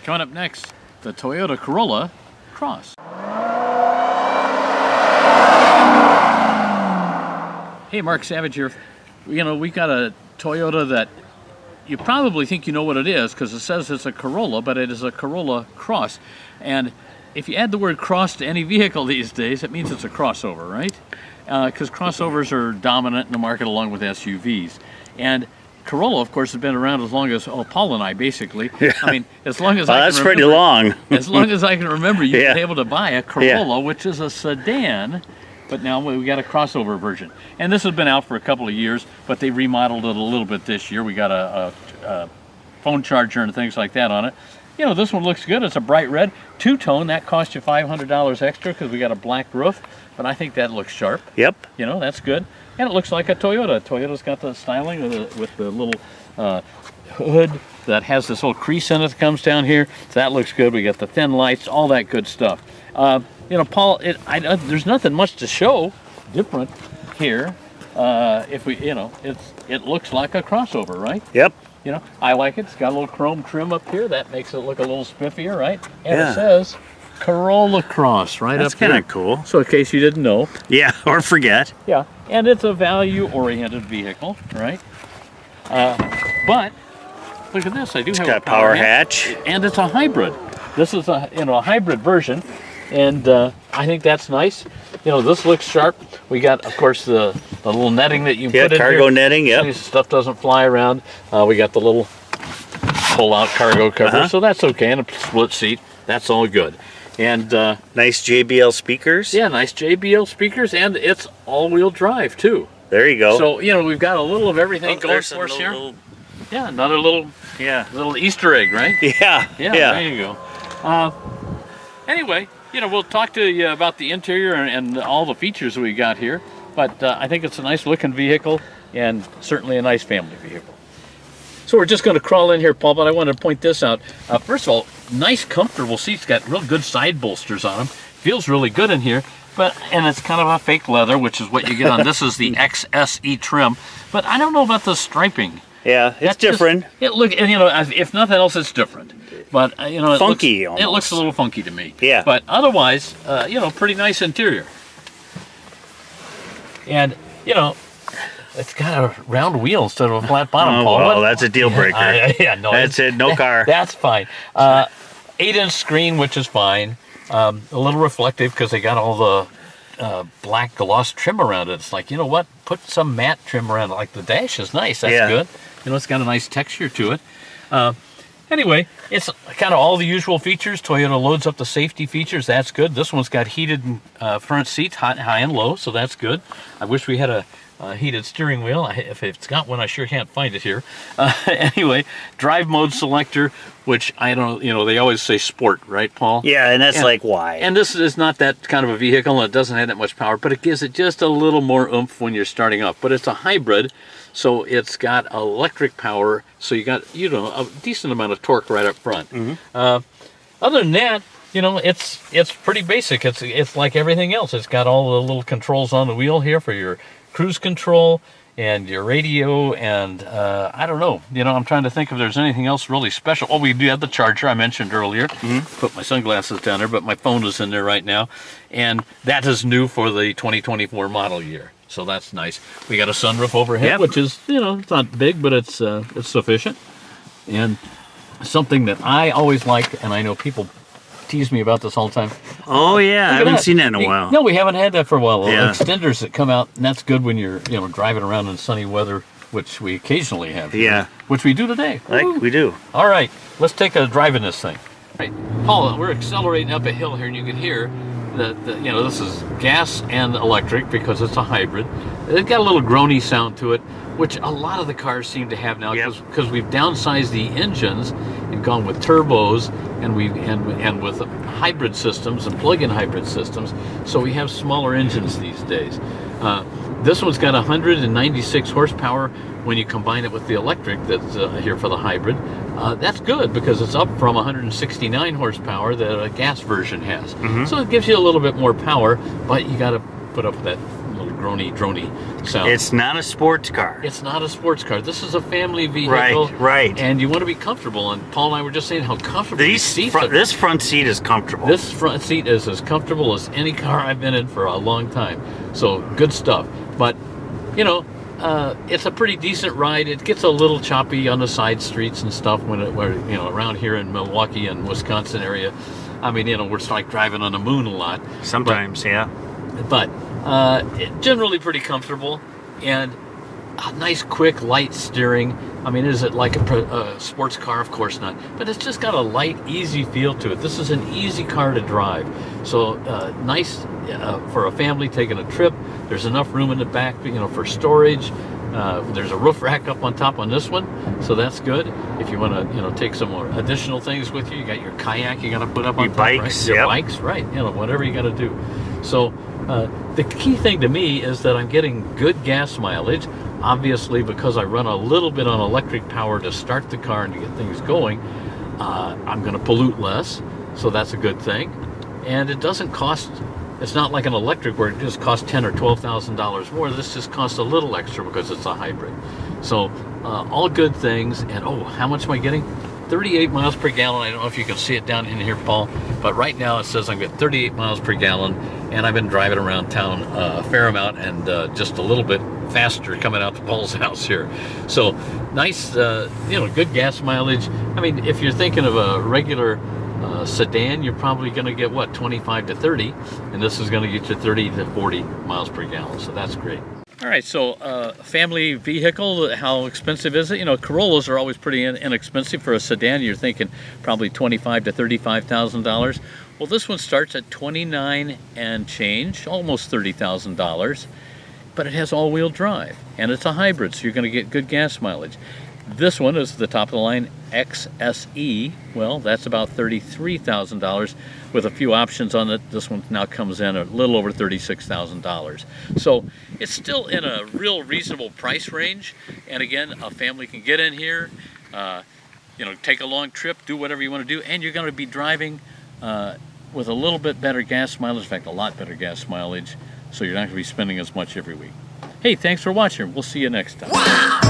Coming up next, the Toyota Corolla Cross. Hey, Mark Savage here. You know, we got a Toyota that you probably think you know what it is because it says it's a Corolla, but it is a Corolla Cross. And if you add the word cross to any vehicle these days, it means it's a crossover, right? Because crossovers are dominant in the market along with SUVs. And Corolla, of course, has been around as long as Paul and I, basically. Yeah. I mean, as long as I can that's remember, pretty long. As long as I can remember, you've been able to buy a Corolla, which is a sedan, but now we got a crossover version. And this has been out for a couple of years, but they remodeled it a little bit this year. We got a phone charger and things like that on it. You know, this one looks good. It's a bright red, two-tone. That cost you $500 extra because we got a black roof, but I think that looks sharp. Yep. You know, that's good. And it looks like a Toyota. Toyota's got the styling with the little hood that has this little crease in it that comes down here. So that looks good. We got the thin lights, all that good stuff. You know, Paul, there's nothing much to show different here. If we, you know, it looks like a crossover, right? Yep. You know, I like it. It's got a little chrome trim up here. That makes it look a little spiffier, right? And it says Corolla Cross right That's up here. That's kind of cool. So in case you didn't know. Yeah, or forget. Yeah, and it's a value-oriented vehicle, right? But look at this. I do have got a power hatch. And it's a hybrid. This is a a hybrid version, and I think that's nice. You know, this looks sharp. We got, of course, the little netting that you put in here. Cargo netting, so stuff doesn't fly around. We got the little pull-out cargo cover, so that's okay, and a split seat. That's all good. And nice JBL speakers. Yeah, nice JBL speakers, and it's all-wheel drive, too. There you go. So, you know, we've got a little of everything going for us here. Yeah, another little Easter egg, right? Yeah. There you go. Anyway, you know, we'll talk to you about the interior and all the features we got here, but I think it's a nice looking vehicle and certainly a nice family vehicle. So we're just going to crawl in here, Paul, but I want to point this out. First of all, nice comfortable seats, got real good side bolsters on them. Feels really good in here, and it's kind of a fake leather, which is what you get on. This is the XSE trim, but I don't know about the striping. Yeah, it's different. You know, if nothing else, it's different. But you know, funky. It looks a little funky to me. Yeah. But otherwise, you know, pretty nice interior. And you know, it's got a round wheel instead of a flat bottom. Paul. Well, that's a deal breaker. No, that's it. No car. That's fine. 8-inch screen, which is fine. A little reflective because they got all the black gloss trim around it. It's like, you know what? Put some matte trim around it. Like the dash is nice. That's good. You know, it's got a nice texture to it. Anyway, it's kind of all the usual features. Toyota loads up the safety features. That's good. This one's got heated front seats, high and low, so that's good. I wish we had a heated steering wheel. If it's got one, I sure can't find it here. Anyway, drive mode selector, which I don't, you know, they always say sport, right, Paul? Yeah, and that's like why. And this is not that kind of a vehicle, and it doesn't have that much power, but it gives it just a little more oomph when you're starting up. But it's a hybrid, so it's got electric power, so you got, you know, a decent amount of torque right up front. Other than that, you know, it's pretty basic. It's like everything else. It's got all the little controls on the wheel here for your cruise control and your radio, and I don't know. You know, I'm trying to think if there's anything else really special. Oh, we do have the charger I mentioned earlier. Put my sunglasses down there, but my phone is in there right now, and that is new for the 2024 model year. So that's nice. We got a sunroof overhead, which is, you know, it's not big, but it's sufficient. And something that I always liked, and I know people tease me about this all the time. Oh yeah, I haven't seen that in a while. No, we haven't had that for a while. Extenders that come out, and that's good when you're, you know, driving around in sunny weather, which we occasionally have. Which we do today. Like we do. All right, let's take a drive in this thing. Right, Paul, we're accelerating up a hill here, and you can hear that, you know, this is gas and electric because it's a hybrid. It's got a little groany sound to it, which a lot of the cars seem to have now, because we've downsized the engines and gone with turbos and with hybrid systems and plug-in hybrid systems, so we have smaller engines these days. This one's got 196 horsepower when you combine it with the electric that's here for the hybrid. That's good because it's up from 169 horsepower that a gas version has. So it gives you a little bit more power, but you got to put up with that little groany, droney sound. It's not a sports car. It's not a sports car. This is a family vehicle. Right. And you want to be comfortable. And Paul and I were just saying how comfortable these seats are. This front seat is comfortable. This front seat is as comfortable as any car I've been in for a long time. So good stuff. But, you know, it's a pretty decent ride. It gets a little choppy on the side streets and stuff when around here in Milwaukee and Wisconsin area. I mean, you know, we're like driving on the moon a lot. Sometimes, yeah. But generally pretty comfortable, and a nice, quick, light steering. I mean, is it like a sports car? Of course not. But it's just got a light, easy feel to it. This is an easy car to drive. So nice for a family taking a trip. There's enough room in the back, you know, for storage. There's a roof rack up on top on this one, so that's good. If you want to, you know, take some more additional things with you, you got your kayak you got to put up on your top, bikes, right? Your bikes, right? You know, whatever you got to do. So the key thing to me is that I'm getting good gas mileage. Obviously, because I run a little bit on electric power to start the car and to get things going, I'm going to pollute less, so that's a good thing. And it doesn't cost. It's not like an electric where it just costs $10,000 or $12,000 more. This just costs a little extra because it's a hybrid. So all good things. And oh, how much am I getting? 38 miles per gallon. I don't know if you can see it down in here, Paul, but right now it says I'm getting 38 miles per gallon, and I've been driving around town a fair amount and just a little bit faster coming out to Paul's house here. So nice, you know, good gas mileage. I mean, if you're thinking of a regular sedan, you're probably going to get what, 25 to 30, and this is going to get you 30 to 40 miles per gallon, so that's great. All right, so family vehicle, how expensive is it? You know, Corollas are always pretty inexpensive. For a sedan, you're thinking probably $25,000 to $35,000. Well, this one starts at $29,000 and change, almost $30,000, but it has all-wheel drive, and it's a hybrid, so you're going to get good gas mileage. This one is the top of the line XSE. Well, that's about $33,000 with a few options on it. This one now comes in a little over $36,000. So it's still in a real reasonable price range. And again, a family can get in here, you know, take a long trip, do whatever you want to do, and you're going to be driving with a little bit better gas mileage. In fact, a lot better gas mileage. So you're not going to be spending as much every week. Hey, thanks for watching. We'll see you next time.